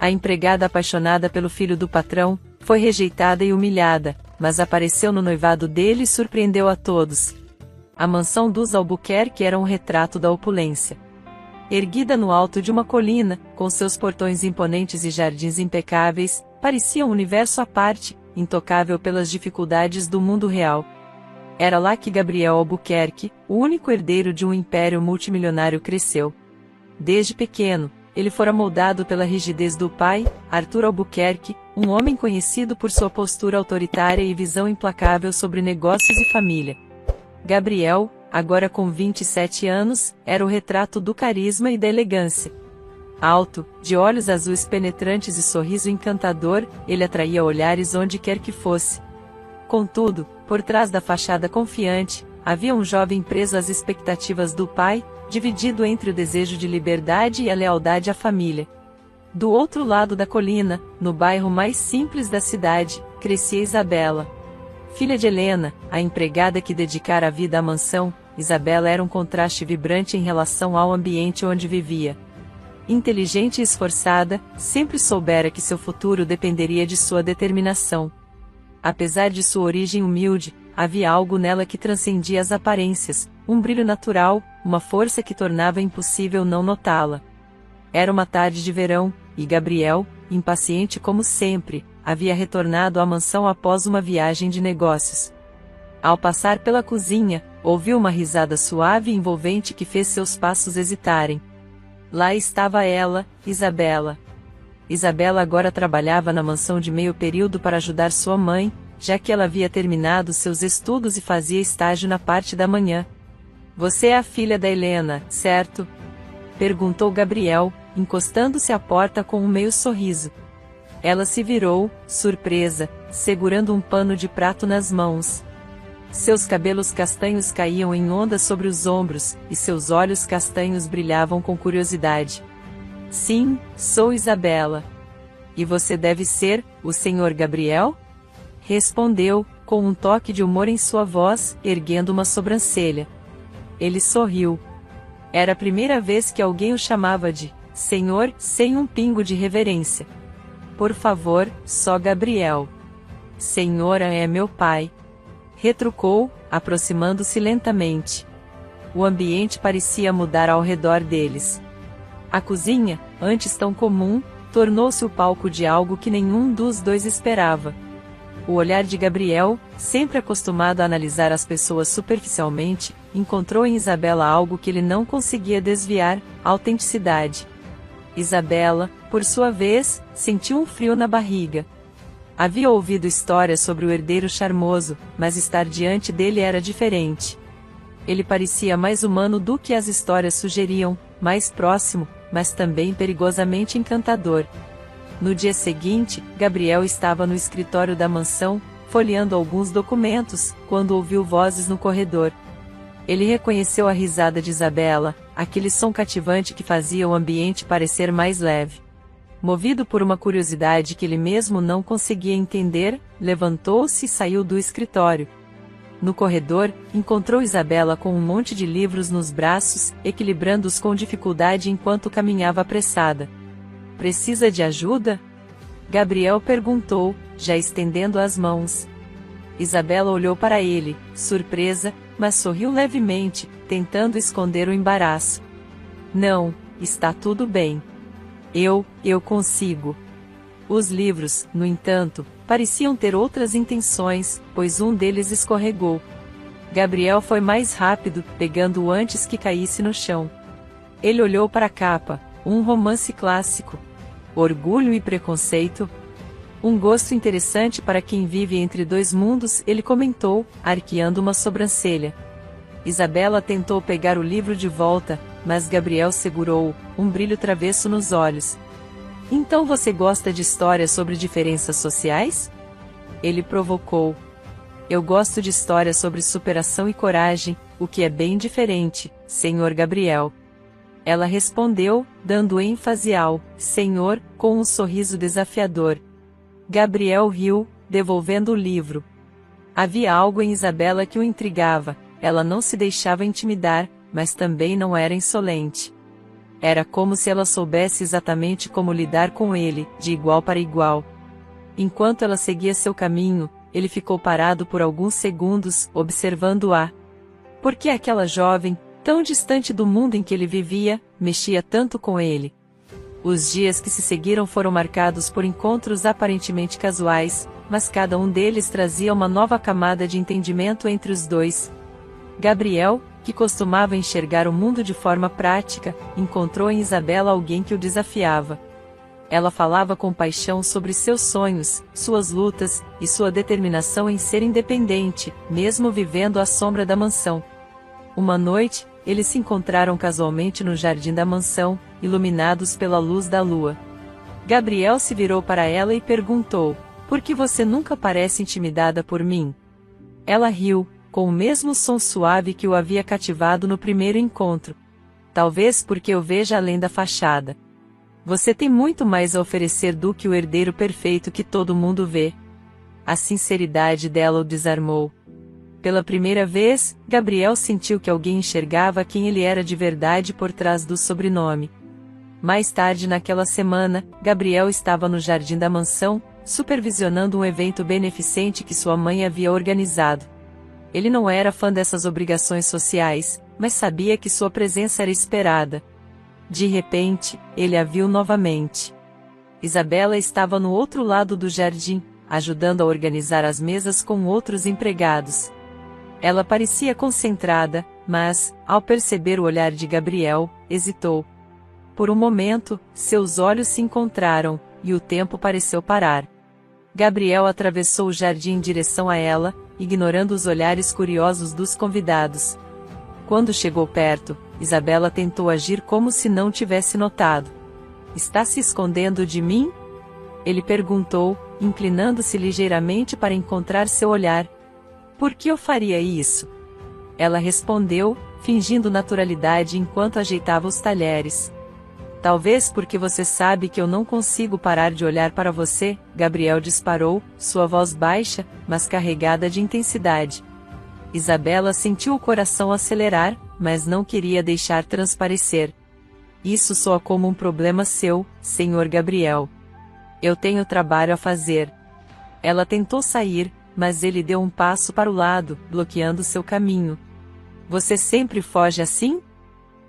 A empregada apaixonada pelo filho do patrão, foi rejeitada e humilhada, mas apareceu no noivado dele e surpreendeu a todos. A mansão dos Albuquerque era um retrato da opulência. Erguida no alto de uma colina, com seus portões imponentes e jardins impecáveis, parecia um universo à parte, intocável pelas dificuldades do mundo real. Era lá que Gabriel Albuquerque, o único herdeiro de um império multimilionário, cresceu. Desde pequeno, ele fora moldado pela rigidez do pai, Arthur Albuquerque, um homem conhecido por sua postura autoritária e visão implacável sobre negócios e família. Gabriel, agora com 27 anos, era o retrato do carisma e da elegância. Alto, de olhos azuis penetrantes e sorriso encantador, ele atraía olhares onde quer que fosse. Contudo, por trás da fachada confiante, havia um jovem preso às expectativas do pai, dividido entre o desejo de liberdade e a lealdade à família. Do outro lado da colina, no bairro mais simples da cidade, crescia Isabela. Filha de Helena, a empregada que dedicara a vida à mansão, Isabela era um contraste vibrante em relação ao ambiente onde vivia. Inteligente e esforçada, sempre soubera que seu futuro dependeria de sua determinação. Apesar de sua origem humilde, havia algo nela que transcendia as aparências, um brilho natural, uma força que tornava impossível não notá-la. Era uma tarde de verão, e Gabriel, impaciente como sempre, havia retornado à mansão após uma viagem de negócios. Ao passar pela cozinha, ouviu uma risada suave e envolvente que fez seus passos hesitarem. Lá estava ela, Isabela. Isabela agora trabalhava na mansão de meio período para ajudar sua mãe, já que ela havia terminado seus estudos e fazia estágio na parte da manhã. Você é a filha da Helena, certo? Perguntou Gabriel, encostando-se à porta com um meio sorriso. Ela se virou, surpresa, segurando um pano de prato nas mãos. Seus cabelos castanhos caíam em ondas sobre os ombros, e seus olhos castanhos brilhavam com curiosidade. Sim, sou Isabela. E você deve ser, o Sr. Gabriel? Respondeu, com um toque de humor em sua voz, erguendo uma sobrancelha. Ele sorriu. Era a primeira vez que alguém o chamava de senhor, sem um pingo de reverência. Por favor, só Gabriel. Senhora é meu pai. Retrucou, aproximando-se lentamente. O ambiente parecia mudar ao redor deles. A cozinha, antes tão comum, tornou-se o palco de algo que nenhum dos dois esperava. O olhar de Gabriel, sempre acostumado a analisar as pessoas superficialmente, encontrou em Isabela algo que ele não conseguia desviar: autenticidade. Isabela, por sua vez, sentiu um frio na barriga. Havia ouvido histórias sobre o herdeiro charmoso, mas estar diante dele era diferente. Ele parecia mais humano do que as histórias sugeriam, mais próximo, mas também perigosamente encantador. No dia seguinte, Gabriel estava no escritório da mansão, folheando alguns documentos, quando ouviu vozes no corredor. Ele reconheceu a risada de Isabela, aquele som cativante que fazia o ambiente parecer mais leve. Movido por uma curiosidade que ele mesmo não conseguia entender, levantou-se e saiu do escritório. No corredor, encontrou Isabela com um monte de livros nos braços, equilibrando-os com dificuldade enquanto caminhava apressada. Precisa de ajuda? Gabriel perguntou, já estendendo as mãos. Isabela olhou para ele, surpresa, mas sorriu levemente, tentando esconder o embaraço. Não, está tudo bem. Eu consigo. Os livros, no entanto, pareciam ter outras intenções, pois um deles escorregou. Gabriel foi mais rápido, pegando-o antes que caísse no chão. Ele olhou para a capa, um romance clássico. Orgulho e Preconceito. Um gosto interessante para quem vive entre dois mundos, ele comentou, arqueando uma sobrancelha. Isabela tentou pegar o livro de volta, mas Gabriel segurou-o, um brilho travesso nos olhos. Então você gosta de histórias sobre diferenças sociais? Ele provocou. Eu gosto de histórias sobre superação e coragem, o que é bem diferente, Sr. Gabriel. Ela respondeu, dando ênfase ao senhor, com um sorriso desafiador. Gabriel riu, devolvendo o livro. Havia algo em Isabela que o intrigava, ela não se deixava intimidar, mas também não era insolente. Era como se ela soubesse exatamente como lidar com ele, de igual para igual. Enquanto ela seguia seu caminho, ele ficou parado por alguns segundos, observando-a. Por que aquela jovem, tão distante do mundo em que ele vivia, mexia tanto com ele? Os dias que se seguiram foram marcados por encontros aparentemente casuais, mas cada um deles trazia uma nova camada de entendimento entre os dois. Gabriel, que costumava enxergar o mundo de forma prática, encontrou em Isabela alguém que o desafiava. Ela falava com paixão sobre seus sonhos, suas lutas, e sua determinação em ser independente, mesmo vivendo à sombra da mansão. Uma noite, eles se encontraram casualmente no jardim da mansão, iluminados pela luz da lua. Gabriel se virou para ela e perguntou: "Por que você nunca parece intimidada por mim?" Ela riu, com o mesmo som suave que o havia cativado no primeiro encontro. "Talvez porque eu veja além da fachada. Você tem muito mais a oferecer do que o herdeiro perfeito que todo mundo vê." A sinceridade dela o desarmou. Pela primeira vez, Gabriel sentiu que alguém enxergava quem ele era de verdade por trás do sobrenome. Mais tarde naquela semana, Gabriel estava no jardim da mansão, supervisionando um evento beneficente que sua mãe havia organizado. Ele não era fã dessas obrigações sociais, mas sabia que sua presença era esperada. De repente, ele a viu novamente. Isabela estava no outro lado do jardim, ajudando a organizar as mesas com outros empregados. Ela parecia concentrada, mas, ao perceber o olhar de Gabriel, hesitou. Por um momento, seus olhos se encontraram, e o tempo pareceu parar. Gabriel atravessou o jardim em direção a ela, ignorando os olhares curiosos dos convidados. Quando chegou perto, Isabela tentou agir como se não tivesse notado. "Está se escondendo de mim?" Ele perguntou, inclinando-se ligeiramente para encontrar seu olhar. "Por que eu faria isso?" Ela respondeu, fingindo naturalidade enquanto ajeitava os talheres. "Talvez porque você sabe que eu não consigo parar de olhar para você", Gabriel disparou, sua voz baixa, mas carregada de intensidade. Isabela sentiu o coração acelerar, mas não queria deixar transparecer. "Isso soa como um problema seu, Sr. Gabriel. Eu tenho trabalho a fazer." Ela tentou sair, mas ele deu um passo para o lado, bloqueando seu caminho. "Você sempre foge assim?"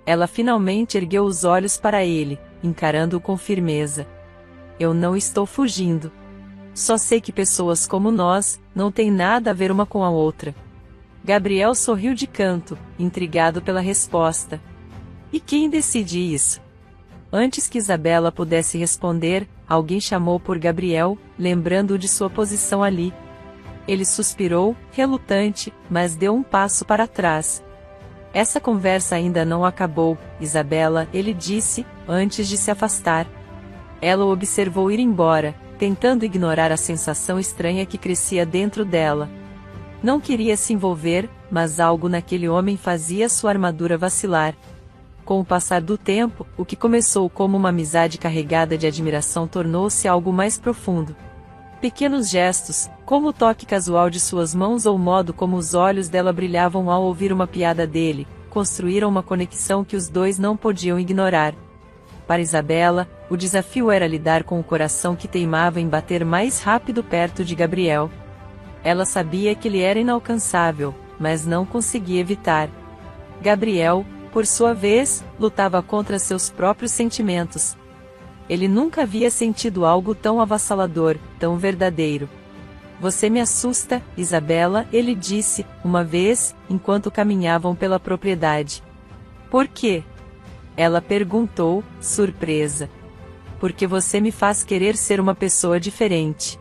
Ela finalmente ergueu os olhos para ele, encarando-o com firmeza. "Eu não estou fugindo. Só sei que pessoas como nós, não têm nada a ver uma com a outra." Gabriel sorriu de canto, intrigado pela resposta. "E quem decide isso?" Antes que Isabela pudesse responder, alguém chamou por Gabriel, lembrando-o de sua posição ali. Ele suspirou, relutante, mas deu um passo para trás. "Essa conversa ainda não acabou, Isabela", ele disse, antes de se afastar. Ela o observou ir embora, tentando ignorar a sensação estranha que crescia dentro dela. Não queria se envolver, mas algo naquele homem fazia sua armadura vacilar. Com o passar do tempo, o que começou como uma amizade carregada de admiração tornou-se algo mais profundo. Pequenos gestos, como o toque casual de suas mãos ou o modo como os olhos dela brilhavam ao ouvir uma piada dele, construíram uma conexão que os dois não podiam ignorar. Para Isabela, o desafio era lidar com o coração que teimava em bater mais rápido perto de Gabriel. Ela sabia que ele era inalcançável, mas não conseguia evitar. Gabriel, por sua vez, lutava contra seus próprios sentimentos. Ele nunca havia sentido algo tão avassalador, tão verdadeiro. "Você me assusta, Isabela", ele disse, uma vez, enquanto caminhavam pela propriedade. "Por quê?" ela perguntou, surpresa. "Porque você me faz querer ser uma pessoa diferente."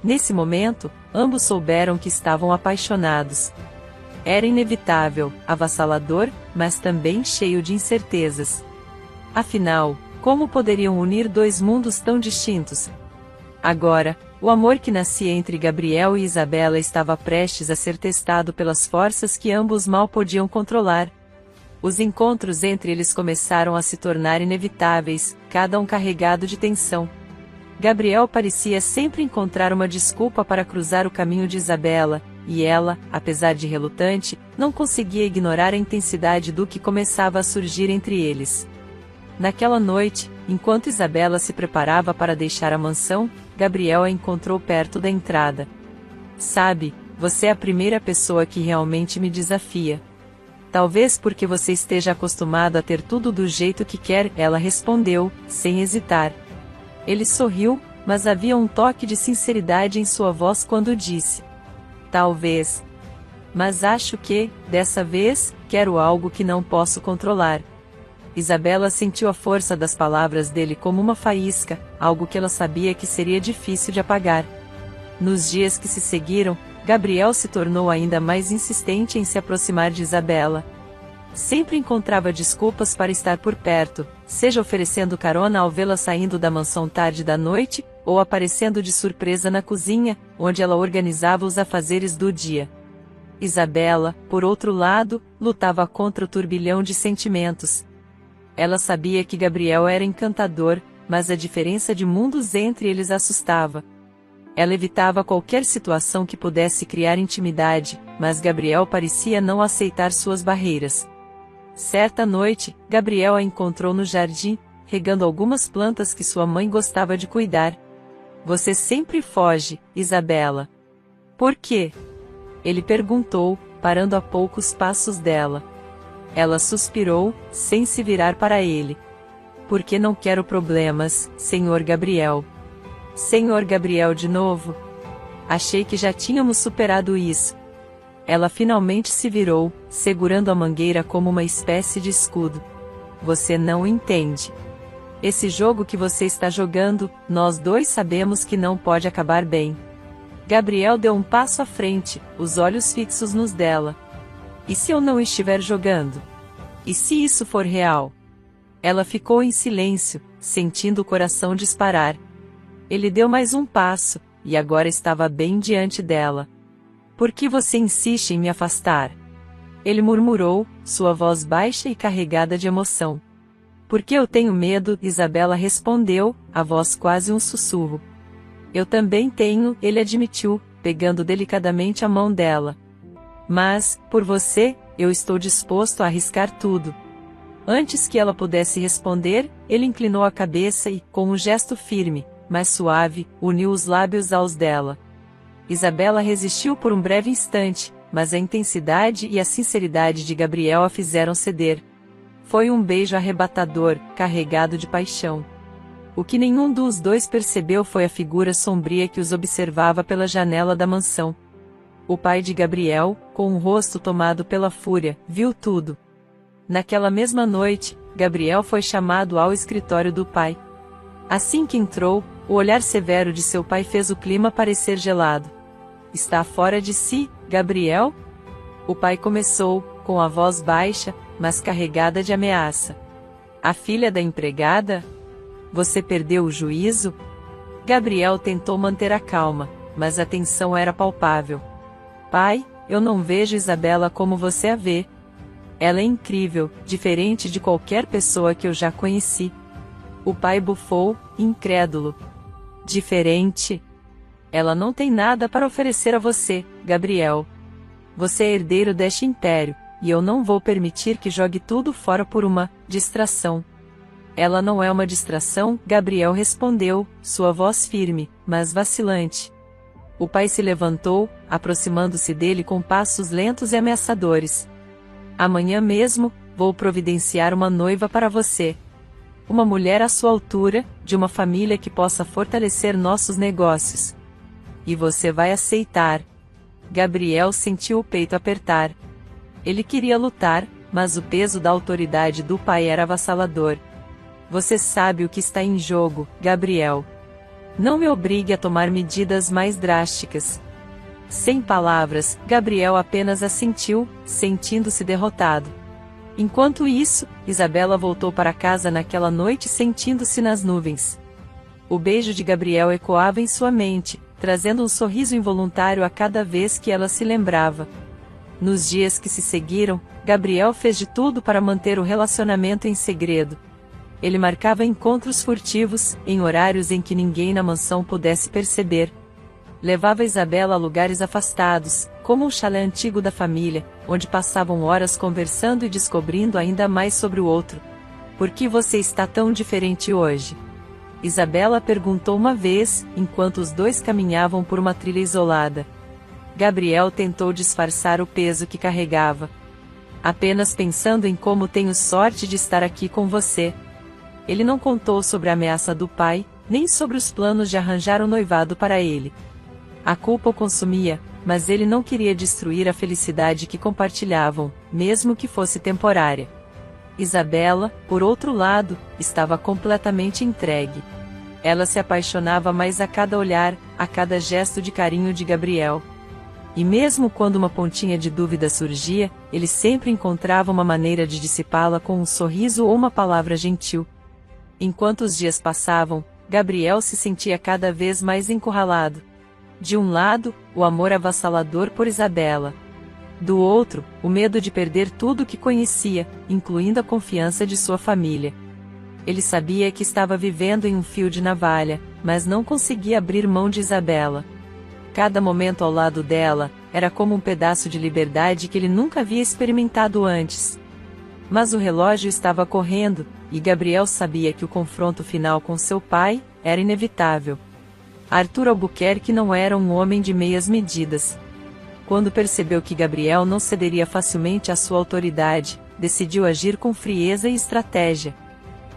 Nesse momento, ambos souberam que estavam apaixonados. Era inevitável, avassalador, mas também cheio de incertezas. Afinal, como poderiam unir dois mundos tão distintos? Agora, o amor que nascia entre Gabriel e Isabela estava prestes a ser testado pelas forças que ambos mal podiam controlar. Os encontros entre eles começaram a se tornar inevitáveis, cada um carregado de tensão. Gabriel parecia sempre encontrar uma desculpa para cruzar o caminho de Isabela, e ela, apesar de relutante, não conseguia ignorar a intensidade do que começava a surgir entre eles. Naquela noite, enquanto Isabela se preparava para deixar a mansão, Gabriel a encontrou perto da entrada. Sabe, você é a primeira pessoa que realmente me desafia. Talvez porque você esteja acostumado a ter tudo do jeito que quer, ela respondeu, sem hesitar. Ele sorriu, mas havia um toque de sinceridade em sua voz quando disse: talvez. Mas acho que, dessa vez, quero algo que não posso controlar. Isabela sentiu a força das palavras dele como uma faísca, algo que ela sabia que seria difícil de apagar. Nos dias que se seguiram, Gabriel se tornou ainda mais insistente em se aproximar de Isabela. Sempre encontrava desculpas para estar por perto, seja oferecendo carona ao vê-la saindo da mansão tarde da noite, ou aparecendo de surpresa na cozinha, onde ela organizava os afazeres do dia. Isabela, por outro lado, lutava contra o turbilhão de sentimentos. Ela sabia que Gabriel era encantador, mas a diferença de mundos entre eles assustava. Ela evitava qualquer situação que pudesse criar intimidade, mas Gabriel parecia não aceitar suas barreiras. Certa noite, Gabriel a encontrou no jardim, regando algumas plantas que sua mãe gostava de cuidar. Você sempre foge, Isabela. Por quê? Ele perguntou, parando a poucos passos dela. Ela suspirou, sem se virar para ele. Porque não quero problemas, Senhor Gabriel. Senhor Gabriel de novo? Achei que já tínhamos superado isso. Ela finalmente se virou, segurando a mangueira como uma espécie de escudo. Você não entende. Esse jogo que você está jogando, nós dois sabemos que não pode acabar bem. Gabriel deu um passo à frente, os olhos fixos nos dela. E se eu não estiver jogando? E se isso for real? Ela ficou em silêncio, sentindo o coração disparar. Ele deu mais um passo, e agora estava bem diante dela. Por que você insiste em me afastar? Ele murmurou, sua voz baixa e carregada de emoção. Porque eu tenho medo, Isabela respondeu, a voz quase um sussurro. Eu também tenho, ele admitiu, pegando delicadamente a mão dela. Mas, por você, eu estou disposto a arriscar tudo. Antes que ela pudesse responder, ele inclinou a cabeça e, com um gesto firme, mas suave, uniu os lábios aos dela. Isabela resistiu por um breve instante, mas a intensidade e a sinceridade de Gabriel a fizeram ceder. Foi um beijo arrebatador, carregado de paixão. O que nenhum dos dois percebeu foi a figura sombria que os observava pela janela da mansão. O pai de Gabriel, com o rosto tomado pela fúria, viu tudo. Naquela mesma noite, Gabriel foi chamado ao escritório do pai. Assim que entrou, o olhar severo de seu pai fez o clima parecer gelado. Está fora de si, Gabriel? O pai começou, com a voz baixa, mas carregada de ameaça. A filha da empregada? Você perdeu o juízo? Gabriel tentou manter a calma, mas a tensão era palpável. Pai, eu não vejo Isabela como você a vê. Ela é incrível, diferente de qualquer pessoa que eu já conheci. O pai bufou, incrédulo. Diferente? Ela não tem nada para oferecer a você, Gabriel. Você é herdeiro deste império, e eu não vou permitir que jogue tudo fora por uma distração. Ela não é uma distração, Gabriel respondeu, sua voz firme, mas vacilante. O pai se levantou, aproximando-se dele com passos lentos e ameaçadores. Amanhã mesmo, vou providenciar uma noiva para você. Uma mulher à sua altura, de uma família que possa fortalecer nossos negócios. E você vai aceitar. Gabriel sentiu o peito apertar. Ele queria lutar, mas o peso da autoridade do pai era avassalador. Você sabe o que está em jogo, Gabriel. Não me obrigue a tomar medidas mais drásticas. Sem palavras, Gabriel apenas assentiu, sentindo-se derrotado. Enquanto isso, Isabela voltou para casa naquela noite sentindo-se nas nuvens. O beijo de Gabriel ecoava em sua mente, trazendo um sorriso involuntário a cada vez que ela se lembrava. Nos dias que se seguiram, Gabriel fez de tudo para manter o relacionamento em segredo. Ele marcava encontros furtivos, em horários em que ninguém na mansão pudesse perceber. Levava Isabela a lugares afastados, como um chalé antigo da família, onde passavam horas conversando e descobrindo ainda mais sobre o outro. Por que você está tão diferente hoje? Isabela perguntou uma vez, enquanto os dois caminhavam por uma trilha isolada. Gabriel tentou disfarçar o peso que carregava. Apenas pensando em como tenho sorte de estar aqui com você. Ele não contou sobre a ameaça do pai, nem sobre os planos de arranjar um noivado para ele. A culpa o consumia, mas ele não queria destruir a felicidade que compartilhavam, mesmo que fosse temporária. Isabela, por outro lado, estava completamente entregue. Ela se apaixonava mais a cada olhar, a cada gesto de carinho de Gabriel. E mesmo quando uma pontinha de dúvida surgia, ele sempre encontrava uma maneira de dissipá-la com um sorriso ou uma palavra gentil. Enquanto os dias passavam, Gabriel se sentia cada vez mais encurralado. De um lado, o amor avassalador por Isabela. Do outro, o medo de perder tudo o que conhecia, incluindo a confiança de sua família. Ele sabia que estava vivendo em um fio de navalha, mas não conseguia abrir mão de Isabela. Cada momento ao lado dela, era como um pedaço de liberdade que ele nunca havia experimentado antes. Mas o relógio estava correndo, e Gabriel sabia que o confronto final com seu pai era inevitável. Arthur Albuquerque não era um homem de meias medidas. Quando percebeu que Gabriel não cederia facilmente à sua autoridade, decidiu agir com frieza e estratégia.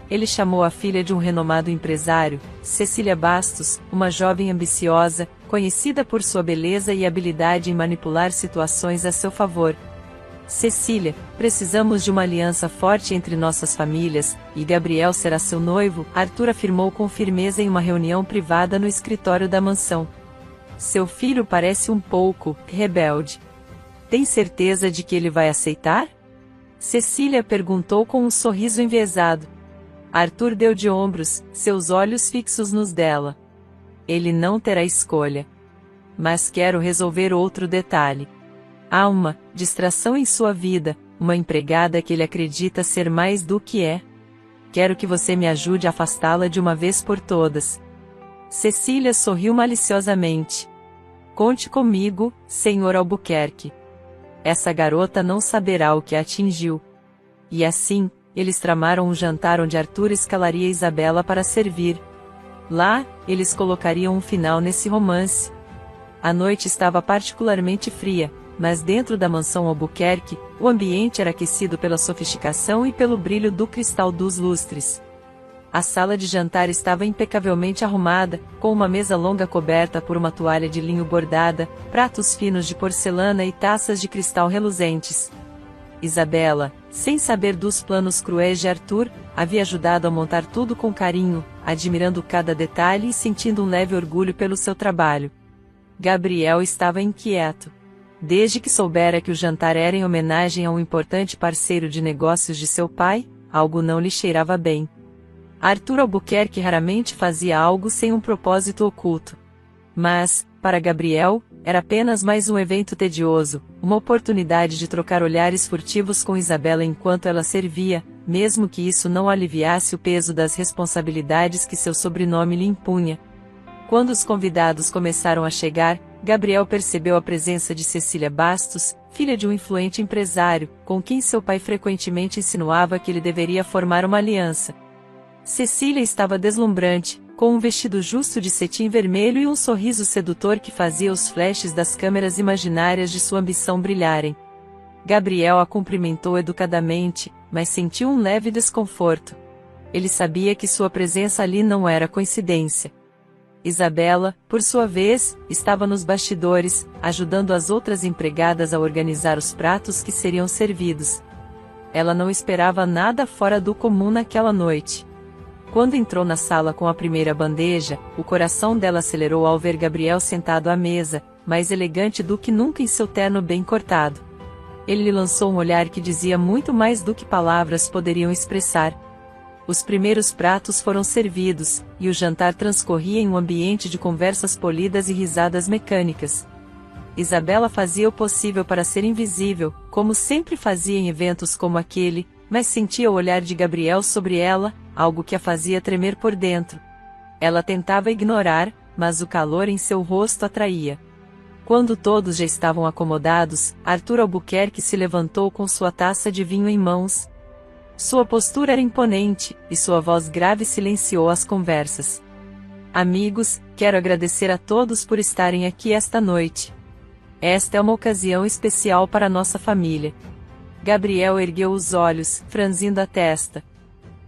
Ele chamou a filha de um renomado empresário, Cecília Bastos, uma jovem ambiciosa, conhecida por sua beleza e habilidade em manipular situações a seu favor. Cecília, precisamos de uma aliança forte entre nossas famílias, e Gabriel será seu noivo, Arthur afirmou com firmeza em uma reunião privada no escritório da mansão. Seu filho parece um pouco rebelde. Tem certeza de que ele vai aceitar? Cecília perguntou com um sorriso enviesado. Arthur deu de ombros, seus olhos fixos nos dela. Ele não terá escolha. Mas quero resolver outro detalhe. Há uma distração em sua vida, uma empregada que ele acredita ser mais do que é. Quero que você me ajude a afastá-la de uma vez por todas. Cecília sorriu maliciosamente. Conte comigo, Sr. Albuquerque. Essa garota não saberá o que a atingiu. E assim, eles tramaram um jantar onde Arthur escalaria Isabela para servir. Lá, eles colocariam um final nesse romance. A noite estava particularmente fria, mas dentro da mansão Albuquerque, o ambiente era aquecido pela sofisticação e pelo brilho do cristal dos lustres. A sala de jantar estava impecavelmente arrumada, com uma mesa longa coberta por uma toalha de linho bordada, pratos finos de porcelana e taças de cristal reluzentes. Isabela, sem saber dos planos cruéis de Arthur, havia ajudado a montar tudo com carinho, admirando cada detalhe e sentindo um leve orgulho pelo seu trabalho. Gabriel estava inquieto. Desde que soubera que o jantar era em homenagem a um importante parceiro de negócios de seu pai, algo não lhe cheirava bem. Arthur Albuquerque raramente fazia algo sem um propósito oculto. Mas, para Gabriel, era apenas mais um evento tedioso, uma oportunidade de trocar olhares furtivos com Isabela enquanto ela servia, mesmo que isso não aliviasse o peso das responsabilidades que seu sobrenome lhe impunha. Quando os convidados começaram a chegar, Gabriel percebeu a presença de Cecília Bastos, filha de um influente empresário, com quem seu pai frequentemente insinuava que ele deveria formar uma aliança. Cecília estava deslumbrante, com um vestido justo de cetim vermelho e um sorriso sedutor que fazia os flashes das câmeras imaginárias de sua ambição brilharem. Gabriel a cumprimentou educadamente, mas sentiu um leve desconforto. Ele sabia que sua presença ali não era coincidência. Isabela, por sua vez, estava nos bastidores, ajudando as outras empregadas a organizar os pratos que seriam servidos. Ela não esperava nada fora do comum naquela noite. Quando entrou na sala com a primeira bandeja, o coração dela acelerou ao ver Gabriel sentado à mesa, mais elegante do que nunca em seu terno bem cortado. Ele lhe lançou um olhar que dizia muito mais do que palavras poderiam expressar. Os primeiros pratos foram servidos, e o jantar transcorria em um ambiente de conversas polidas e risadas mecânicas. Isabela fazia o possível para ser invisível, como sempre fazia em eventos como aquele, mas sentia o olhar de Gabriel sobre ela, algo que a fazia tremer por dentro. Ela tentava ignorar, mas o calor em seu rosto atraía. Quando todos já estavam acomodados, Arthur Albuquerque se levantou com sua taça de vinho em mãos. Sua postura era imponente, e sua voz grave silenciou as conversas. Amigos, quero agradecer a todos por estarem aqui esta noite. Esta é uma ocasião especial para nossa família. Gabriel ergueu os olhos, franzindo a testa.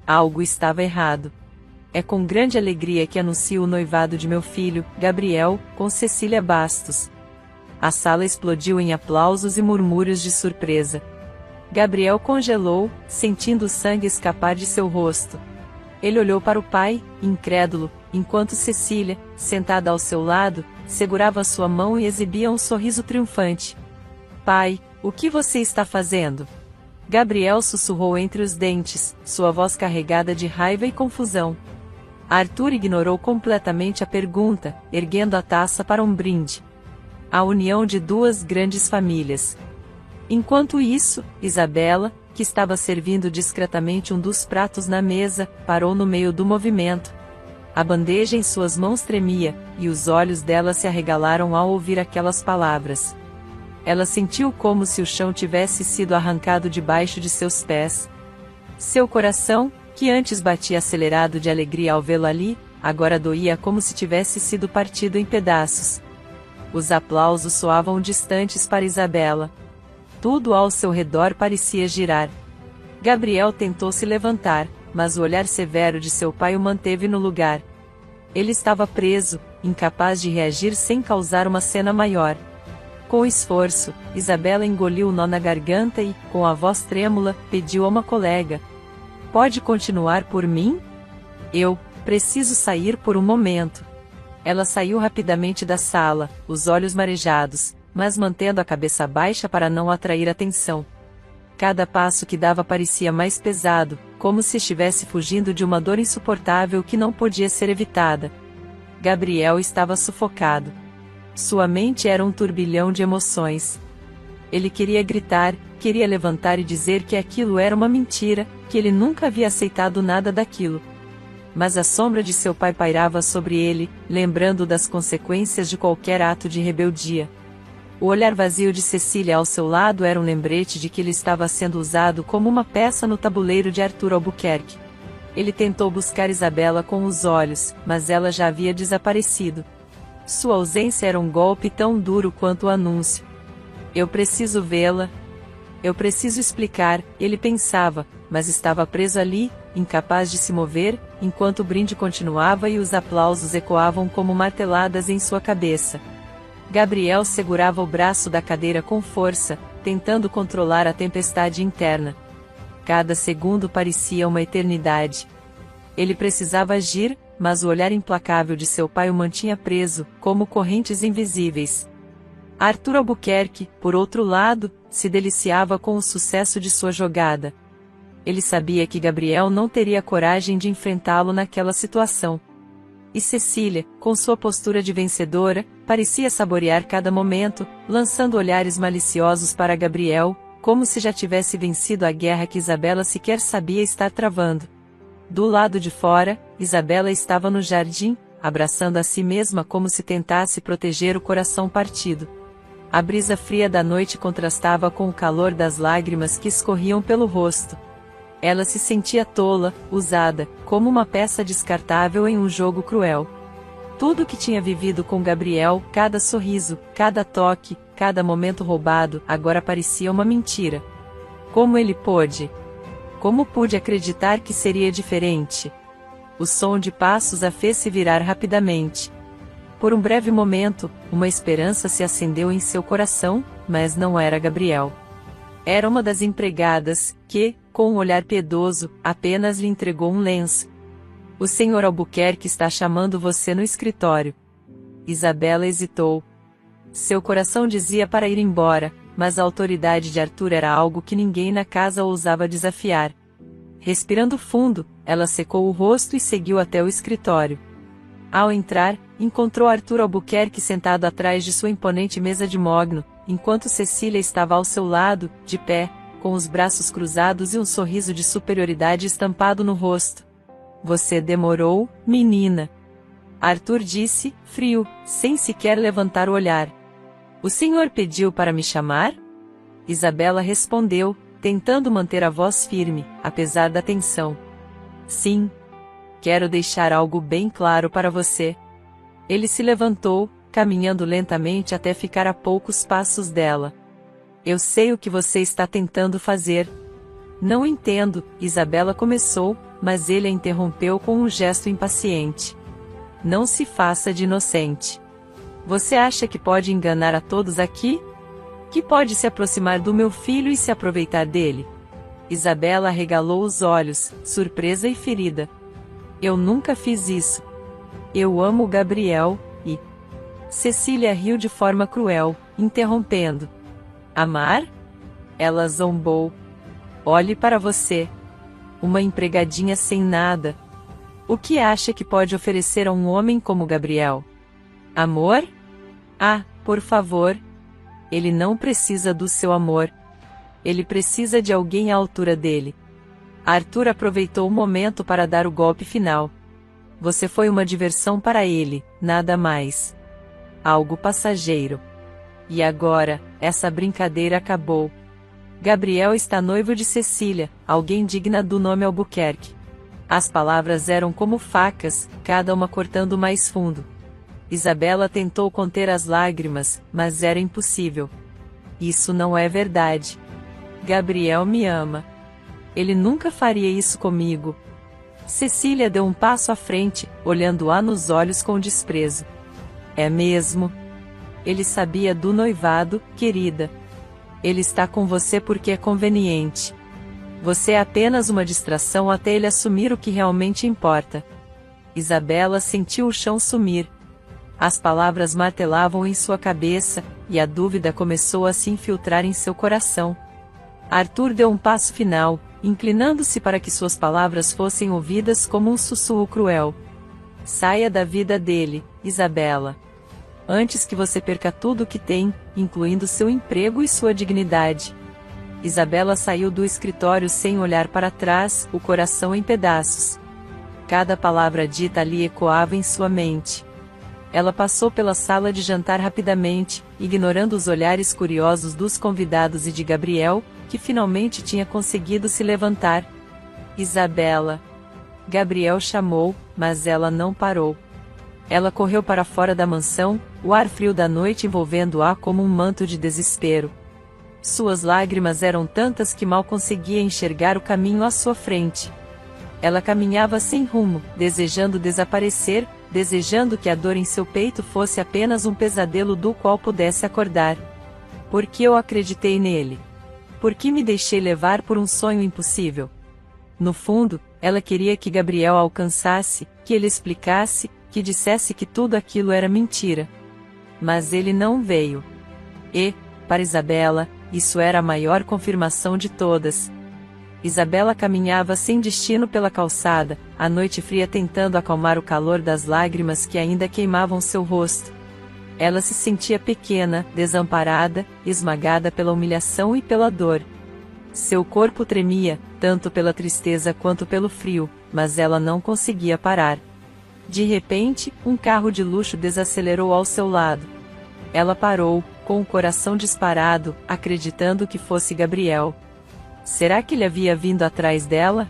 Algo estava errado. É com grande alegria que anuncio o noivado de meu filho, Gabriel, com Cecília Bastos. A sala explodiu em aplausos e murmúrios de surpresa. Gabriel congelou, sentindo o sangue escapar de seu rosto. Ele olhou para o pai, incrédulo, enquanto Cecília, sentada ao seu lado, segurava sua mão e exibia um sorriso triunfante. Pai, o que você está fazendo? Gabriel sussurrou entre os dentes, sua voz carregada de raiva e confusão. Arthur ignorou completamente a pergunta, erguendo a taça para um brinde. A união de duas grandes famílias. Enquanto isso, Isabela, que estava servindo discretamente um dos pratos na mesa, parou no meio do movimento. A bandeja em suas mãos tremia, e os olhos dela se arregalaram ao ouvir aquelas palavras. Ela sentiu como se o chão tivesse sido arrancado debaixo de seus pés. Seu coração, que antes batia acelerado de alegria ao vê-lo ali, agora doía como se tivesse sido partido em pedaços. Os aplausos soavam distantes para Isabela. Tudo ao seu redor parecia girar. Gabriel tentou se levantar, mas o olhar severo de seu pai o manteve no lugar. Ele estava preso, incapaz de reagir sem causar uma cena maior. Com esforço, Isabela engoliu o nó na garganta e, com a voz trêmula, pediu a uma colega: "Pode continuar por mim? Eu preciso sair por um momento." Ela saiu rapidamente da sala, os olhos marejados, mas mantendo a cabeça baixa para não atrair atenção. Cada passo que dava parecia mais pesado, como se estivesse fugindo de uma dor insuportável que não podia ser evitada. Gabriel estava sufocado. Sua mente era um turbilhão de emoções. Ele queria gritar, queria levantar e dizer que aquilo era uma mentira, que ele nunca havia aceitado nada daquilo. Mas a sombra de seu pai pairava sobre ele, lembrando das consequências de qualquer ato de rebeldia. O olhar vazio de Cecília ao seu lado era um lembrete de que ele estava sendo usado como uma peça no tabuleiro de Arthur Albuquerque. Ele tentou buscar Isabela com os olhos, mas ela já havia desaparecido. Sua ausência era um golpe tão duro quanto o anúncio. Eu preciso vê-la. Eu preciso explicar, ele pensava, mas estava preso ali, incapaz de se mover, enquanto o brinde continuava e os aplausos ecoavam como marteladas em sua cabeça. Gabriel segurava o braço da cadeira com força, tentando controlar a tempestade interna. Cada segundo parecia uma eternidade. Ele precisava agir, mas o olhar implacável de seu pai o mantinha preso, como correntes invisíveis. Arthur Albuquerque, por outro lado, se deliciava com o sucesso de sua jogada. Ele sabia que Gabriel não teria coragem de enfrentá-lo naquela situação. E Cecília, com sua postura de vencedora, parecia saborear cada momento, lançando olhares maliciosos para Gabriel, como se já tivesse vencido a guerra que Isabela sequer sabia estar travando. Do lado de fora, Isabela estava no jardim, abraçando a si mesma como se tentasse proteger o coração partido. A brisa fria da noite contrastava com o calor das lágrimas que escorriam pelo rosto. Ela se sentia tola, usada, como uma peça descartável em um jogo cruel. Tudo o que tinha vivido com Gabriel, cada sorriso, cada toque, cada momento roubado, agora parecia uma mentira. Como ele pôde? Como pude acreditar que seria diferente? O som de passos a fez se virar rapidamente. Por um breve momento, uma esperança se acendeu em seu coração, mas não era Gabriel. Era uma das empregadas, que, com um olhar piedoso, apenas lhe entregou um lenço. "O Sr. Albuquerque está chamando você no escritório." Isabela hesitou. Seu coração dizia para ir embora, mas a autoridade de Arthur era algo que ninguém na casa ousava desafiar. Respirando fundo, ela secou o rosto e seguiu até o escritório. Ao entrar, encontrou Arthur Albuquerque sentado atrás de sua imponente mesa de mogno, enquanto Cecília estava ao seu lado, de pé, com os braços cruzados e um sorriso de superioridade estampado no rosto. "Você demorou, menina." Arthur disse, frio, sem sequer levantar o olhar. "O senhor pediu para me chamar?" Isabela respondeu, tentando manter a voz firme, apesar da tensão. Sim. Quero deixar algo bem claro para você. Ele se levantou, caminhando lentamente até ficar a poucos passos dela. Eu sei o que você está tentando fazer. Não entendo, Isabela começou, mas ele a interrompeu com um gesto impaciente. Não se faça de inocente. Você acha que pode enganar a todos aqui? Que pode se aproximar do meu filho e se aproveitar dele? Isabela arregalou os olhos, surpresa e ferida. Eu nunca fiz isso. Eu amo o Gabriel, e... Cecília riu de forma cruel, interrompendo. Amar? Ela zombou. Olhe para você. Uma empregadinha sem nada. O que acha que pode oferecer a um homem como Gabriel? Amor? Ah, por favor. Ele não precisa do seu amor. Ele precisa de alguém à altura dele. Arthur aproveitou o momento para dar o golpe final. Você foi uma diversão para ele, nada mais. Algo passageiro. E agora, essa brincadeira acabou. Gabriel está noivo de Cecília, alguém digna do nome Albuquerque. As palavras eram como facas, cada uma cortando mais fundo. Isabela tentou conter as lágrimas, mas era impossível. Isso não é verdade. Gabriel me ama. Ele nunca faria isso comigo. Cecília deu um passo à frente, olhando-a nos olhos com desprezo. É mesmo? Ele sabia do noivado, querida. Ele está com você porque é conveniente. Você é apenas uma distração até ele assumir o que realmente importa. Isabela sentiu o chão sumir. As palavras martelavam em sua cabeça, e a dúvida começou a se infiltrar em seu coração. Arthur deu um passo final, inclinando-se para que suas palavras fossem ouvidas como um sussurro cruel. Saia da vida dele, Isabela. Antes que você perca tudo o que tem, incluindo seu emprego e sua dignidade. Isabela saiu do escritório sem olhar para trás, o coração em pedaços. Cada palavra dita ali ecoava em sua mente. Ela passou pela sala de jantar rapidamente, ignorando os olhares curiosos dos convidados e de Gabriel, que finalmente tinha conseguido se levantar. Isabela. Gabriel chamou, mas ela não parou. Ela correu para fora da mansão, o ar frio da noite envolvendo-a como um manto de desespero. Suas lágrimas eram tantas que mal conseguia enxergar o caminho à sua frente. Ela caminhava sem rumo, desejando desaparecer, desejando que a dor em seu peito fosse apenas um pesadelo do qual pudesse acordar. Por que eu acreditei nele? Por que me deixei levar por um sonho impossível? No fundo, ela queria que Gabriel a alcançasse, que ele explicasse, que dissesse que tudo aquilo era mentira. Mas ele não veio. E, para Isabela, isso era a maior confirmação de todas. Isabela caminhava sem destino pela calçada, a noite fria tentando acalmar o calor das lágrimas que ainda queimavam seu rosto. Ela se sentia pequena, desamparada, esmagada pela humilhação e pela dor. Seu corpo tremia, tanto pela tristeza quanto pelo frio, mas ela não conseguia parar. De repente, um carro de luxo desacelerou ao seu lado. Ela parou, com o coração disparado, acreditando que fosse Gabriel. Será que ele havia vindo atrás dela?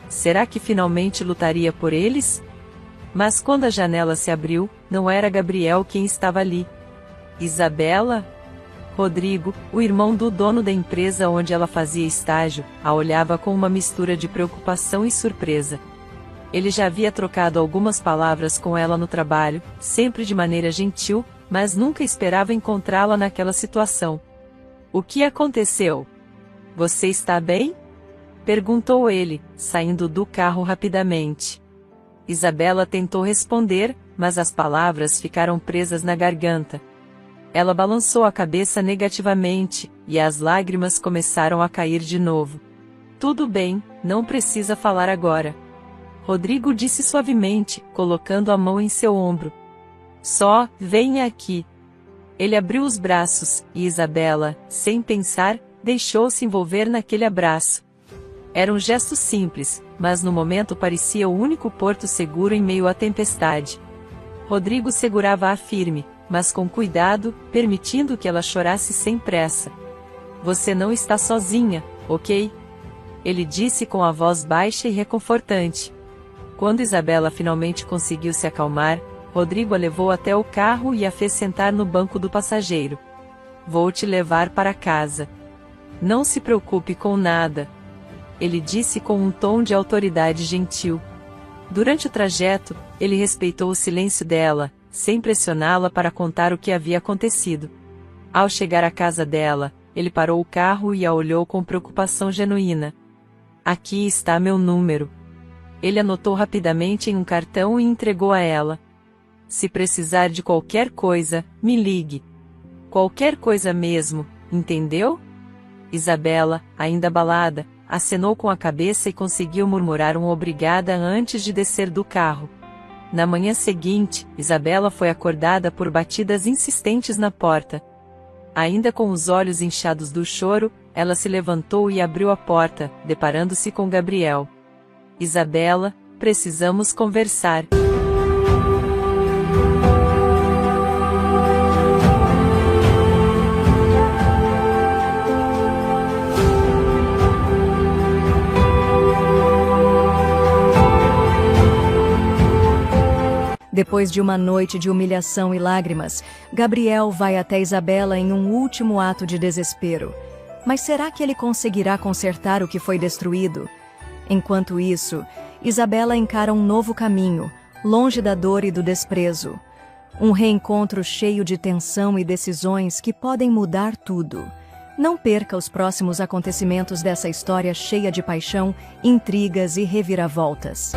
Será que finalmente lutaria por eles? Mas quando a janela se abriu, não era Gabriel quem estava ali. Isabela? Rodrigo, o irmão do dono da empresa onde ela fazia estágio, a olhava com uma mistura de preocupação e surpresa. Ele já havia trocado algumas palavras com ela no trabalho, sempre de maneira gentil, mas nunca esperava encontrá-la naquela situação. O que aconteceu? Você está bem? Perguntou ele, saindo do carro rapidamente. Isabela tentou responder, mas as palavras ficaram presas na garganta. Ela balançou a cabeça negativamente, e as lágrimas começaram a cair de novo. Tudo bem, não precisa falar agora. Rodrigo disse suavemente, colocando a mão em seu ombro. Só, venha aqui. Ele abriu os braços, e Isabela, sem pensar, deixou-se envolver naquele abraço. Era um gesto simples, mas no momento parecia o único porto seguro em meio à tempestade. Rodrigo segurava-a firme, mas com cuidado, permitindo que ela chorasse sem pressa. Você não está sozinha, ok? Ele disse com a voz baixa e reconfortante. Quando Isabela finalmente conseguiu se acalmar, Rodrigo a levou até o carro e a fez sentar no banco do passageiro. Vou te levar para casa. Não se preocupe com nada. Ele disse com um tom de autoridade gentil. Durante o trajeto, ele respeitou o silêncio dela, sem pressioná-la para contar o que havia acontecido. Ao chegar à casa dela, ele parou o carro e a olhou com preocupação genuína. Aqui está meu número. Ele anotou rapidamente em um cartão e entregou a ela. Se precisar de qualquer coisa, me ligue. Qualquer coisa mesmo, entendeu? Isabela, ainda abalada, acenou com a cabeça e conseguiu murmurar um obrigada antes de descer do carro. Na manhã seguinte, Isabela foi acordada por batidas insistentes na porta. Ainda com os olhos inchados do choro, ela se levantou e abriu a porta, deparando-se com Gabriel. Isabela, precisamos conversar. Depois de uma noite de humilhação e lágrimas, Gabriel vai até Isabela em um último ato de desespero. Mas será que ele conseguirá consertar o que foi destruído? Enquanto isso, Isabela encara um novo caminho, longe da dor e do desprezo. Um reencontro cheio de tensão e decisões que podem mudar tudo. Não perca os próximos acontecimentos dessa história cheia de paixão, intrigas e reviravoltas.